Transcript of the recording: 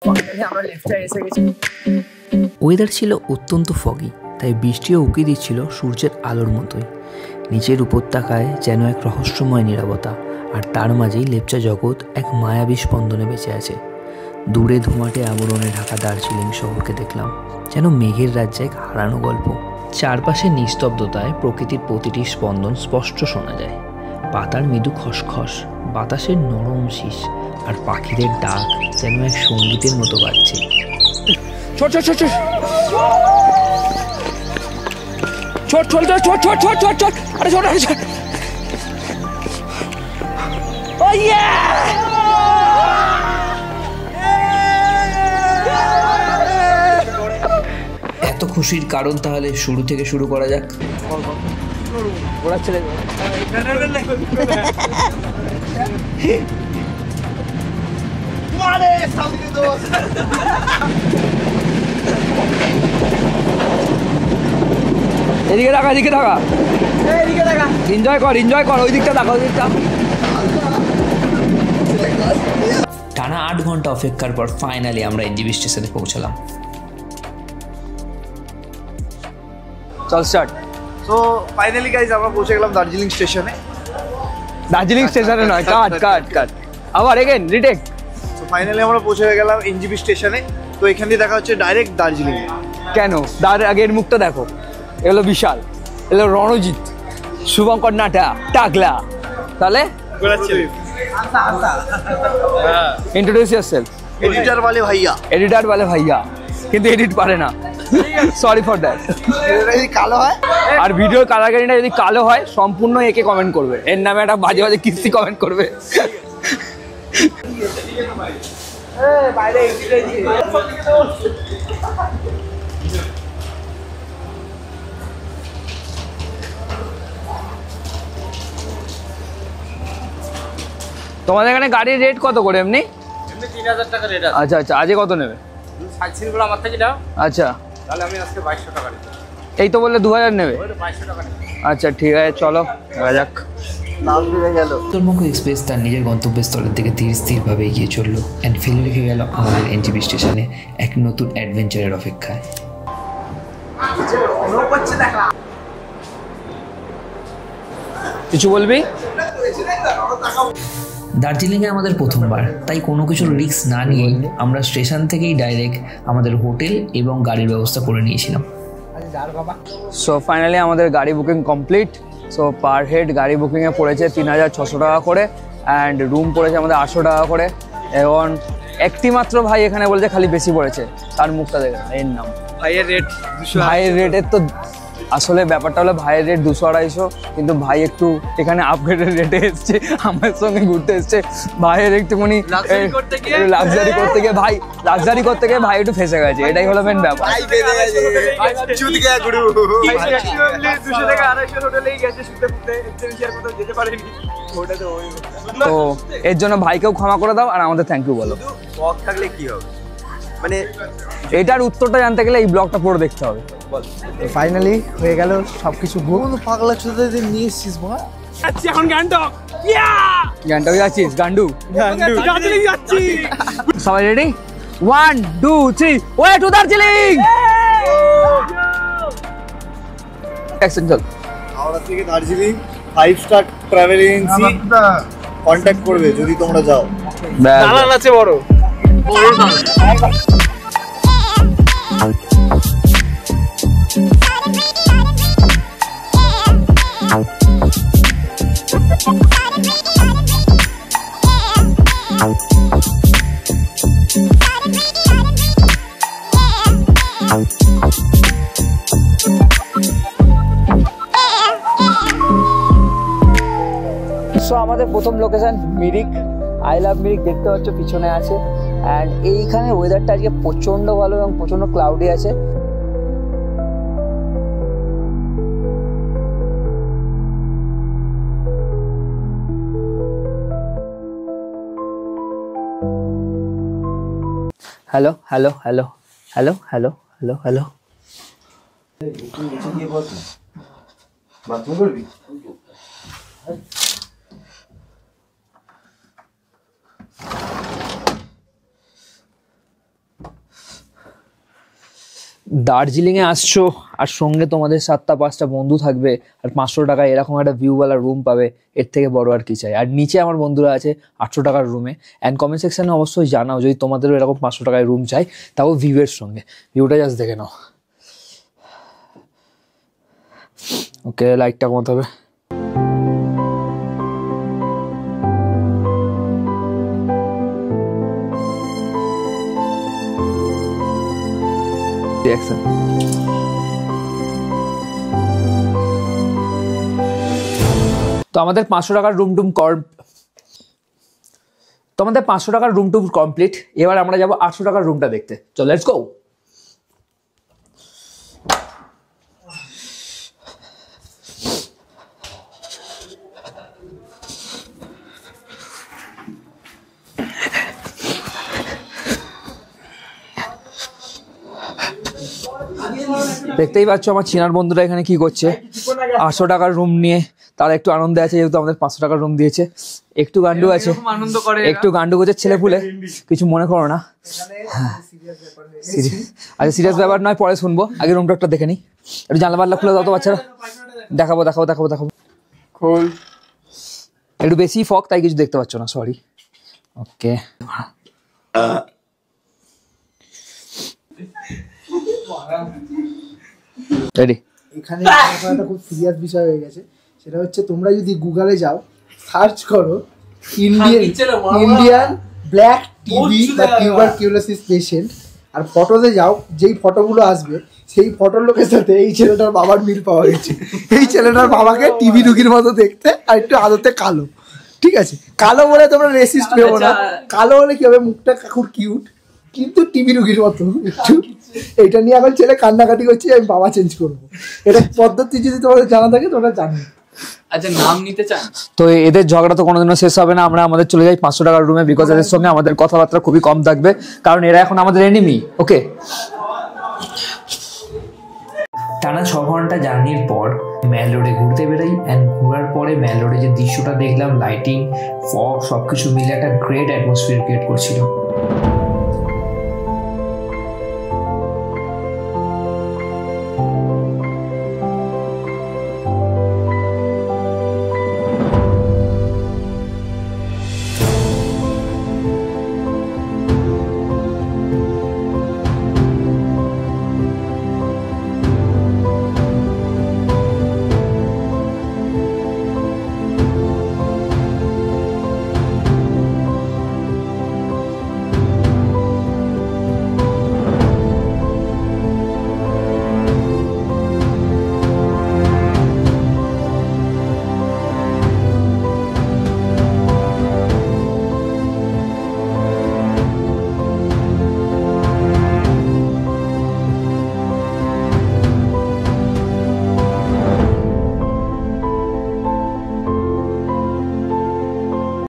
আমরা লেফটে এসে গেছি। ওয়েদার ছিল অত্যন্ত ফগি, তাই বৃষ্টিও উকি দিচ্ছিল সূর্যের আলোর মতোই। নিচের উপত্যকায় যেন এক রহস্যময় নীরবতা, আর তার মাঝেই লেপচা জগৎ এক মায়াবী স্পন্দনে বেঁচে আছে। দূরে ধোঁয়াটে আবরণে ঢাকা দার্জিলিং শহরকে দেখলাম যেন মেঘের রাজ্যে এক হারানো গল্প। চারপাশে নিস্তব্ধতায় প্রকৃতির প্রতিটি স্পন্দন স্পষ্ট শোনা যায়। পাতার মৃদু খসখস, বাতাসের নরম শীষ, আর পাখিদের ডাক যেন এক সঙ্গীতের মতো বাজছে। ছোট ছোট ছোট ছোট ছোট ছোট ছোট ছোট ছোট ছোট ছোট আরে ছোট আরে ছোট। ও ইয়া! এত খুশির কারণ তাহলে শুরু থেকে শুরু করা যাক। ওরা ছেলে এদিকে থাকা, এদিকে থাকা, এনজয় কর, ওই দিকটা থাকা, ওই দিকটা। টানা 8 ঘন্টা অপেক্ষার পর ফাইনালি আমরা এনজিবি স্টেশনে পৌঁছলাম। চল স্টার্ট। সো ফাইনালি গাইজ আমরা পৌঁছে গেলাম দার্জিলিং স্টেশনে। দার্জিলিং স্টেশনে নয়, কাট আবার এগেন রিটেক। সো ফাইনালি আমরা পৌঁছে গেলাম এনজিবি স্টেশনে। তো এখান দিয়ে দেখা হচ্ছে ডাইরেক্ট দার্জিলিং। কেন তার আগের মুখটা দেখো, এগুলো বিশাল, এগুলো রণজিৎ, শুভঙ্কর নাটা, টাকলা। তাহলে ইন্ট্রোডিউস ইয়োরসেলফ। এডিটর বলে ভাইয়া, কিন্তু এডিট পারে না, সরি ফর দ্যাট। কালো হয় আর ভিডিওর কালারকারিটা যদি কালো হয় সম্পূর্ণ একে কমেন্ট করবে, এর নামে একটা বাজে বাজে কিস্তি কমেন্ট করবে। তোমাদের এখানে গাড়ির রেট কত করে? এমনি 3000 টাকা রেট আছে। আচ্ছা, আজকে কত নেবে? সাইনসিনগুলো আমার থেকে দাও। আচ্ছা, তাহলে আমি আজকে 2200 টাকা নেব। এই তো বললে 2000 নেবে। 2200 টাকা নেব। আচ্ছা ঠিক আছে, চলো যাক। উত্তরবঙ্গ এক্সপ্রেস তার নিজের গন্তব্যস্থলের দিকে স্থিরভাবে এগিয়ে চললো অ্যান্ড ফেলে রেখে গেল আমাদের এনজিবি স্টেশনে এক নতুন অ্যাডভেঞ্চারের অপেক্ষায়। কিছু বলবি? দার্জিলিংয়ে আমাদের প্রথমবার, তাই কোনো কিছুর রিস্ক না নিয়েই আমরা স্টেশন থেকেই ডাইরেক্ট আমাদের হোটেল এবং গাড়ির ব্যবস্থা করে নিয়েছিলাম। সো ফাইনালি আমাদের গাড়ি booking complete. So per head গাড়ি বুকিংয়ে পড়েছে 3600 টাকা করে, অ্যান্ড রুম পড়েছে আমাদের 800 টাকা করে। এবং একটি মাত্র ভাই এখানে বলেছে খালি বেশি পড়েছে, তার মুখটা দেখে এর নাম ভাইয়ের রেটের তো আসলে ব্যাপারটা হলো ভাইয়ের রেট 200-250, কিন্তু ভাই একটু এখানে আপগ্রেডের রেটে এসছে, আমার সঙ্গে ঘুরতে এসছে। ভাইয়ের একটুখানি লাক্সারি করতে গিয়ে ভাই একটু ফেসে গেছে, এটাই হলো মেন ব্যাপার। তো এর জন্য ভাইকেও ক্ষমা করে দাও, আর আমাদের থ্যাংক ইউ বলো। থাকলে কি হবে, মানে এটার উত্তরটা জানতে গেলে এই ব্লগটা পুরো দেখতে হবে। ফাইনালি হয়ে গেল সবকিছু। পাগলা চোদাদের নিয়ে এসছিস ভাই? এখন গ্যাংটক যাচ্ছিস? গান্ডু সবাই ready? 1 2 3 way to Darjeeling. Action চল। হাওড়া থেকে Darjeeling 5 star travel agency contact করবে যদি তোমরা যাও। দালাল আছে বড়। সো আমাদের প্রথম location Mirik. I love Mirik দেখতে পাচ্ছ পিছনে আছে। অ্যান্ড এইখানে ওয়েদারটা আজকে প্রচণ্ড ভালো এবং প্রচণ্ড ক্লাউডি আছে। Hello hello hello hello hello hello hello bathroom করবি? দার্জিলিংয়ে আসছো আর সঙ্গে তোমাদের 7-5টা বন্ধু থাকবে আর 500 টাকায় এরকম একটা ভিউওয়ালা রুম পাবে, এর থেকে বড় আর কি চাই। আর নিচে আমার বন্ধুরা আছে 800 টাকার রুমে। অ্যান্ড কমেন্ট সেকশনে অবশ্যই জানাও যদি তোমাদেরও এরকম 500 টাকায় রুম চাই, তাও ভিউয়ের সঙ্গে। ভিউটা জাস্ট দেখে নাও। ওকে, লাইটটা কমাতে হবে। তো আমাদের 500 টাকার রুম কমপ্লিট। এবার আমরা যাবো 800 টাকার রুমটা দেখতে। চল, লেটস গো। দেখতেই পাচ্ছ আমার চীনার বন্ধুরা এখানে কি করছে। 800 টাকার রুম নিয়ে তারা একটু আনন্দে আছে, যেহেতু আমাদের 500 টাকার রুম দিয়েছে। একটু গান্ডু আছে, একটু গান্ডু করছে ছেলে পুলে, কিছু মনে করো না। আচ্ছা, সিরিয়াস ব্যাপার নয়, পরে শুনবো। আগে রুমটা একটা দেখে নি। একটু জানলা পাল্লা খুলে দাও তো বাচ্চারা। দেখাবো। একটু বেশি ফগ, তাই কিছু দেখতে পাচ্ছ না, সরি। ওকে, রেডি। এখানে একটা খুব সিরিয়াস বিষয় হয়ে গেছে, সেটা হচ্ছে তোমরা যদি গুগলে যাও, সার্চ করো ইন্ডিয়ান ব্ল্যাক টিবি বা টিউবারকিউলোসিস পেশেন্ট, আর ফটোতে যাও, যেই ফটোগুলো আসবে সেই ফটোর লোকের সাথে এই ছেলেটার বাবার মিল পাওয়া গেছে। এই ছেলেটার বাবাকে টিবি রুগীর মতো দেখতে, আর একটু আদতে কালো। ঠিক আছে, কালো বলে তোমরা রেসিস্ট ভেবো না, কালো হলে কি হবে, মুখটা কাকুর কিউট, কিন্তু টিবি রুগীর মতো একটু। এইটা নিয়ে এখন ছেলে কান্নাকাটি করছে, আমি বাবা চেঞ্জ করবো। এটা পদ্ধতি যদি তোমাদের জানা থাকে তোমরা জানো। আচ্ছা, নাম নিতে চান? তো এদের ঝগড়া তো কোনোদিনও শেষ হবে না। আমরা আমাদের চলে যাই 500 টাকার রুমে, বিকজ এদের সঙ্গে আমাদের কথাবার্তা খুবই কম থাকবে, কারণ এরা এখন আমাদের এনিমি। ওকে, টানা 6 ঘন্টা জার্নির পর ম্যাল রোডে ঘুরতে বেরোই। অ্যান্ড ঘোরার পরে ম্যাল রোডে যে দৃশ্যটা দেখলাম, লাইটিং, ফগ, সবকিছু মিলে একটা গ্রেট অ্যাটমসফিয়ার ক্রিয়েট করছিল।